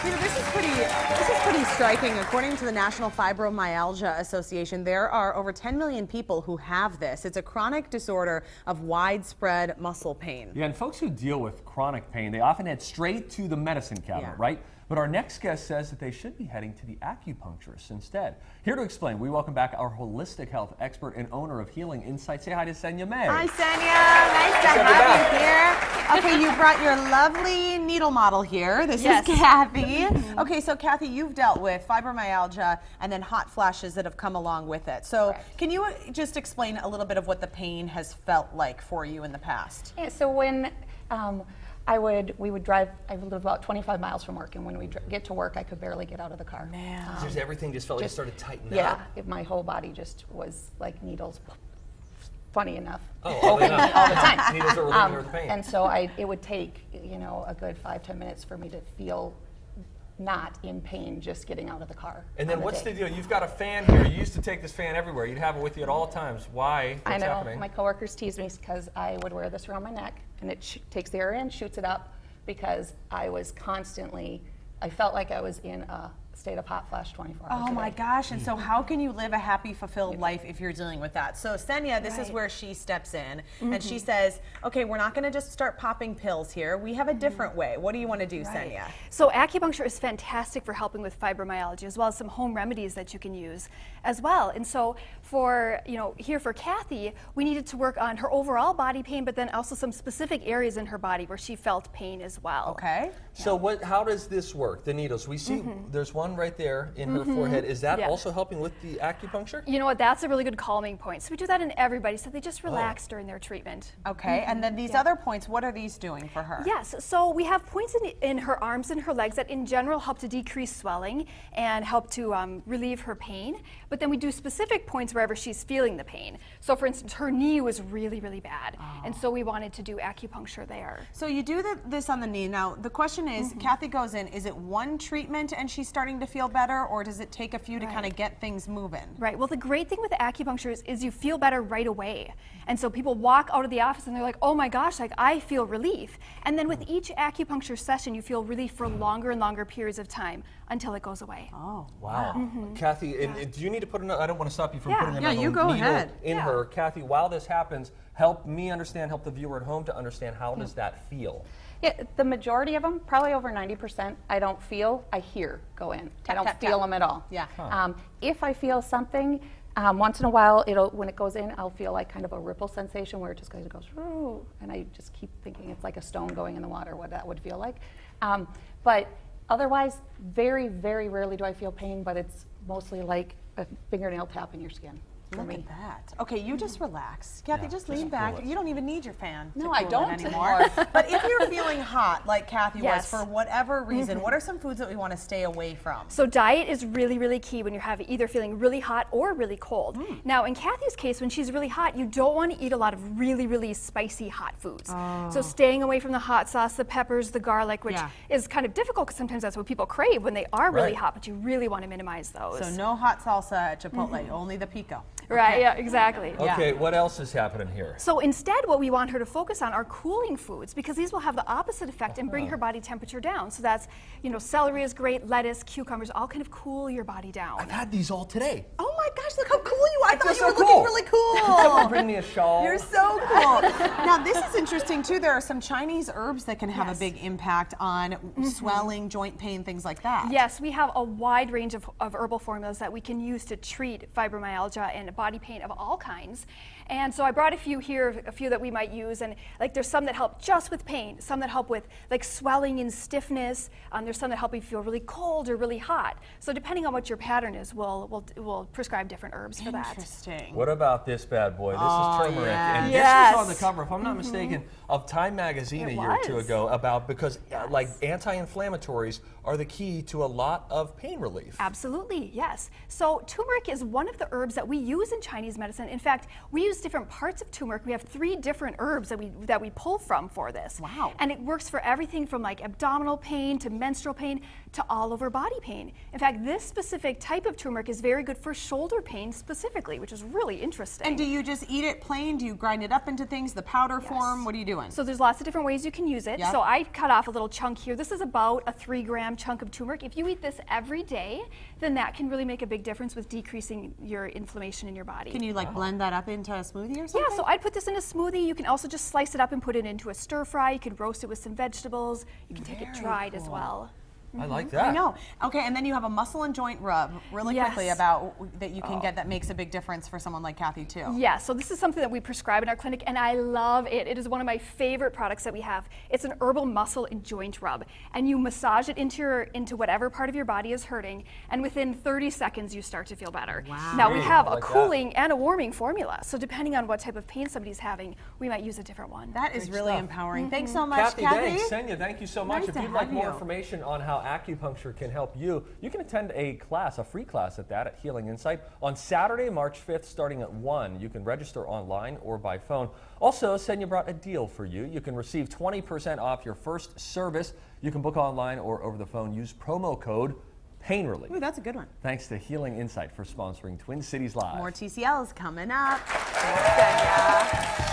You know, this is pretty striking. According to the National Fibromyalgia Association, there are over 10 million people who have this. It's a chronic disorder of widespread muscle pain. Yeah, and folks who deal with chronic pain, they often head straight to the medicine cabinet, right? But our next guest says that they should be heading to the acupuncturist instead. Here to explain, we welcome back our holistic health expert and owner of Healing Insight. Say hi to Senya May. Hi, Senya. Nice to have you here. Okay, you brought your lovely needle model here. This is Kathy. Okay, so Kathy, you've dealt with fibromyalgia and then hot flashes that have come along with it. So can you just explain a little bit of what the pain has felt like for you in the past? Yeah, so when we would drive, I live about 25 miles from work, and when we get to work, I could barely get out of the car. Man. Just everything just felt like it started tightening up? Yeah, my whole body just was like needles, funny enough. Oh, all the time. Needles are relieving her the pain. And so it would take, a good 5-10 minutes for me to feel not in pain just getting out of the car. And then what's the deal? You've got a fan here. You used to take this fan everywhere. You'd have it with you at all times. Why? What's I know. happening? My coworkers tease me because I would wear this around my neck, and it takes the air in, shoots it up, because I was constantly, I felt like I was in a state of hot flash 24 hours a day. Oh my gosh, and so how can you live a happy, fulfilled life if you're dealing with that? So Senya, this is where she steps in, and she says, okay, we're not gonna just start popping pills here. We have a different way. What do you wanna do, Senya? So acupuncture is fantastic for helping with fibromyalgia, as well as some home remedies that you can use as well. And so for, here for Kathy, we needed to work on her overall body pain, but then also some specific areas in her body where she felt pain as well. Okay. So how does this work, the needles? We see there's one right there in her forehead. Is that also helping with the acupuncture? You know what, that's a really good calming point. So we do that in everybody, so they just relax during their treatment. Okay, and then these other points, what are these doing for her? Yes, so we have points in her arms and her legs that in general help to decrease swelling and help to relieve her pain. But then we do specific points wherever she's feeling the pain. So for instance, her knee was really, really bad. And so we wanted to do acupuncture there. So you do this on the knee. Now, the question is, Kathy goes in, is it one treatment and she's starting to feel better, or does it take a few to kind of get things moving? Right, well the great thing with acupuncture is you feel better right away. And so people walk out of the office and they're like, oh my gosh, like I feel relief. And then with each acupuncture session, you feel relief for longer and longer periods of time until it goes away. Oh, wow. Kathy, and do you need to put another, I don't want to stop you from putting another you go needle ahead. in her. Kathy, while this happens, help me understand, help the viewer at home to understand, how does that feel? Yeah, the majority of them, probably over 90%, I don't feel, I hear go in. I don't feel them at all. Yeah. If I feel something, once in a while, when it goes in, I'll feel like kind of a ripple sensation where it just goes, "Ooh," and I just keep thinking it's like a stone going in the water, what that would feel like. But otherwise, very, very rarely do I feel pain, but it's mostly like a fingernail tap in your skin. Look at that. Okay, you just relax. Kathy, just lean back. You don't even need your fan to I cool don't it anymore. But if you're feeling hot, like Kathy was, for whatever reason, what are some foods that we want to stay away from? So diet is really, really key when you're either feeling really hot or really cold. Now, in Kathy's case, when she's really hot, you don't want to eat a lot of really, really spicy hot foods. So staying away from the hot sauce, the peppers, the garlic, which is kind of difficult because sometimes that's what people crave when they are really hot, but you really want to minimize those. So no hot salsa at Chipotle, only the pico. Right, yeah, exactly. Okay, what else is happening here? So instead, what we want her to focus on are cooling foods, because these will have the opposite effect and bring her body temperature down. So that's, celery is great, lettuce, cucumbers, all kind of cool your body down. I've had these all today. Oh my gosh, look how cool you are. I thought you were so looking cool. really cool. Someone bring me a shawl. You're so cool. Now, this is interesting too. There are some Chinese herbs that can have a big impact on swelling, joint pain, things like that. Yes, we have a wide range of herbal formulas that we can use to treat fibromyalgia and body pain of all kinds. And so I brought a few here, a few that we might use, and like there's some that help just with pain, some that help with like swelling and stiffness, there's some that help you feel really cold or really hot. So depending on what your pattern is, we'll prescribe different herbs for that. Interesting. What about this bad boy? This is turmeric. yes. And this was on the cover, if I'm not mistaken, of Time Magazine a year or two ago, because like anti-inflammatories are the key to a lot of pain relief. Absolutely, yes. So turmeric is one of the herbs that we use in Chinese medicine. In fact, we use different parts of turmeric. We have 3 different herbs that we pull from for this. Wow. And it works for everything from like abdominal pain to menstrual pain to all over body pain. In fact, this specific type of turmeric is very good for shoulder shoulder pain specifically, which is really interesting. And do you just eat it plain? Do you grind it up into things, the powder form? What are you doing? So there's lots of different ways you can use it. Yep. So I cut off a little chunk here. This is about a 3-gram chunk of turmeric. If you eat this every day, then that can really make a big difference with decreasing your inflammation in your body. Can you like blend that up into a smoothie or something? Yeah, so I'd put this in a smoothie. You can also just slice it up and put it into a stir fry. You can roast it with some vegetables. You can take it dried as well. I like that. I know. Okay, and then you have a muscle and joint rub really quickly Yes. about that you can get that makes a big difference for someone like Kathi too. Yeah, so this is something that we prescribe in our clinic, and I love it. It is one of my favorite products that we have. It's an herbal muscle and joint rub, and you massage it into whatever part of your body is hurting, and within 30 seconds you start to feel better. Wow. Now we have I a like cooling and a warming formula, so depending on what type of pain somebody's having, we might use a different one. That is really stuff. empowering. Thanks so much, Kathy, Kathi. thanks. Senya, thank you so much. Nice If to you'd like have more you. information on how acupuncture can help you, you can attend a class, a free class at that, at Healing Insight on Saturday, March 5th, starting at 1. You can register online or by phone. Also, Senya brought a deal for you. You can receive 20% off your first service. You can book online or over the phone. Use promo code Pain Relief. Ooh, that's a good one. Thanks to Healing Insight for sponsoring Twin Cities Live. More TCLs coming up. Thanks, Senya.